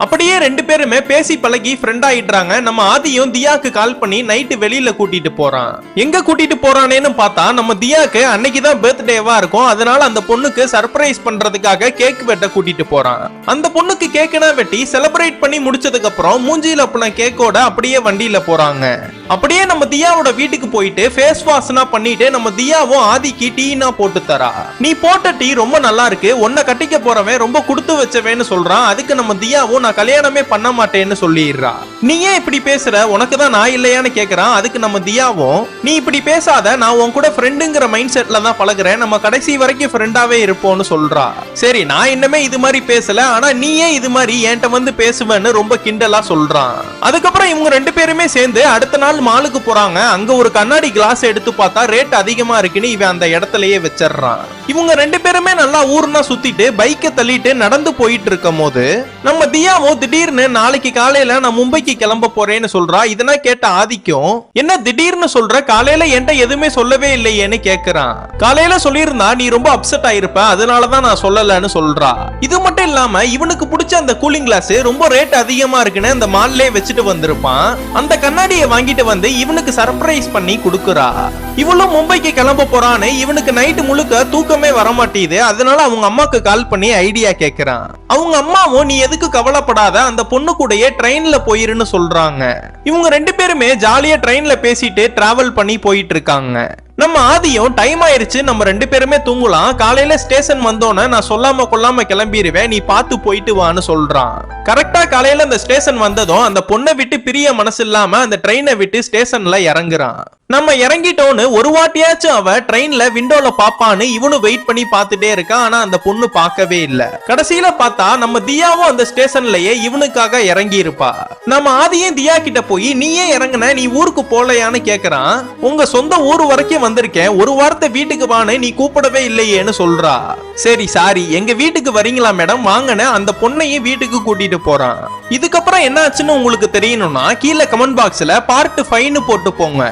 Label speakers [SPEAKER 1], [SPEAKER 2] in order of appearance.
[SPEAKER 1] அப்படியே ரெண்டு பேருமே பேசி பழகி ஃப்ரெண்ட் ஆயிடுறாங்க. நம்ம ஆதியும் தியாக்கு கால் பண்ணி நைட்டு வெளியில கூட்டிட்டு போறான். எங்க கூட்டிட்டு போறானேன்னு பார்த்தா நம்ம தியாக்கு அன்னைக்குதான் பர்த்டேவா இருக்கும். அதனால அந்த பொண்ணுக்கு சர்ப்ரைஸ் பண்றதுக்காக கேக் வெட்ட கூட்டிட்டு போறான். அந்த பொண்ணுக்கு கேக்குனா வெட்டி செலிப்ரேட் பண்ணி முடிச்சதுக்கு அப்புறம் மூஞ்சில அப்பன கேக்கோட அப்படியே வண்டியில போறாங்க. அப்படியே நம்ம தியாவோட வீட்டுக்கு போயிட்டு ஃபேஸ் வாஷ்னா பண்ணிட்டு நம்ம தியாவும் ஆதிக்கு டீனா போட்டு தரா. நீ போட்ட டீ ரொம்ப நல்லா இருக்கு, உன்னை கட்டிக்க போறவன் ரொம்ப கொடுத்து வச்சவேன்னு சொல்றான். அதுக்கு நம்ம தியாவும் நான் கல்யாணமே பண்ண மாட்டேன்னு சொல்லிடுறா. நீ ஏன் இப்படி பேசுற, உனக்கு தான் நான் இல்லையான்னு கேக்குறான். அதுக்கு நம்ம தியாவும் நீ இப்படி பேசாத, நான் உன் கூட ஃப்ரெண்டுங்கிற மைண்ட் செட்ல தான் பழகுறேன், நம்ம கடைசி வரைக்கும் ஃப்ரெண்டாவே இருப்போம்னு சொல்றா. சரி நான் இன்னமே இது மாதிரி பேசல, ஆனா நீ ஏன் இது மாதிரி என்கிட்ட வந்து பேசுவேன்னு ரொம்ப கிண்டலா சொல்றான். அதுக்கப்புறம் இவங்க ரெண்டு பேருமே சேர்ந்து அடுத்த நாள் மாலுக்கு போறாங்க. அங்க ஒரு கண்ணாடி கிளாஸ் எடுத்து பார்த்தா ரேட் அதிகமா இருக்குன்னு இவன் அந்த இடத்துலயே வச்சிடறான். இவங்க ரெண்டு பேருமே நல்லா ஊர்னா சுத்திட்டு பைக்கை தள்ளிட்டு நடந்து போயிட்டு இருக்கும் போது நம்ம தியாவோ திடீர்னு நாளைக்கு காலையில நான் மும்பைக்கு கிளம்ப போறேன்னு சொல்றா. இதனா கேட்ட ஆதிக்கும் என்ன திடீர்னு சொல்ற, காலையில என்கிட்ட எதுவுமே சொல்லவே இல்லையேன்னு கேக்குறான். காலையில சொல்லியிருந்தா நீ ரொம்ப அப்செட் ஆயிருப்ப, அதனாலதான் நான் சொல்லலன்னு சொல்றா. இது மட்டும் இல்லாம இவனுக்கு பிடிச்ச அந்த கூலிங் கிளாஸ் ரொம்ப ரேட் அதிகமா இருக்குன்னு அந்த மால்லே வச்சுட்டு வந்திருப்பான். அந்த கண்ணாடியை வாங்கிட்டு வந்து இவனுக்கு சர்ப்ரைஸ் பண்ணி கொடுக்குறா. இவளும் மும்பைக்கு கிளம்ப போறான்னு இவனுக்கு நைட்டு முழுக்க தூக்கமே வரமாட்டேது. அதனால அவங்க அம்மாக்கு கால் பண்ணி ஐடியா கேக்குறான். அவங்க அம்மாவும் நீ எதுக்கு கவலைப்படாத, அந்த பொண்ணு கூடயே ட்ரெயின்ல போயிருன்னு சொல்றாங்க. இவங்க ரெண்டு பேருமே ஜாலியா ட்ரெயின்ல பேசிட்டு டிராவல் பண்ணி போயிட்டு இருக்காங்க. நம்ம ஆதியும் டைம் ஆயிருச்சு, நம்ம ரெண்டு பேருமே தூங்கலாம், காலையில ஸ்டேஷன் வந்தோன்னு நான் சொல்லாம கொள்ளாம கிளம்பிடுவேன், நீ பார்த்து போயிட்டு வான்னு சொல்றான். கரெக்டா காலையில அந்த ஸ்டேஷன் வந்ததும் அந்த பொண்ணை விட்டு பிரிய மனசு இல்லாம அந்த ட்ரெயினை விட்டு ஸ்டேஷன்ல இறங்குறான். நம்ம இறங்கிட்டோன்னு ஒரு வாட்டியாச்சும் அவ ட்ரெயின்ல விண்டோல பாப்பான்னு இவனு வெயிட் பண்ணி பார்த்துட்டே இருக்கான். ஆனா அந்த பொண்ணு பார்க்கவே இல்ல. கடைசியில பார்த்தா நம்ம தியாவும் அந்த ஸ்டேஷன்லயே இவனுக்காக இறங்கி இருப்பா. நம்ம ஆதியும் தியா கிட்ட போய் நீ ஏன் இறங்குன, நீ ஊருக்கு போலையான்னு கேக்குறான். உங்க சொந்த ஊர் வரைக்கும் வந்திருக்கேன், ஒரு வாரத்தை வீட்டுக்கு வான்னு நீ கூப்பிடவே இல்லையேன்னு சொல்றா. சரி சாரி, எங்க வீட்டுக்கு வரீங்களா மேடம், வாங்கன்னு அந்த பொண்ணையும் வீட்டுக்கு கூட்டிட்டு போறான். இதுக்கப்புறம் என்ன ஆச்சுன்னு உங்களுக்கு தெரியணும்னா கீழே கமெண்ட் பாக்ஸ்ல பார்ட் 5 போட்டு போங்க.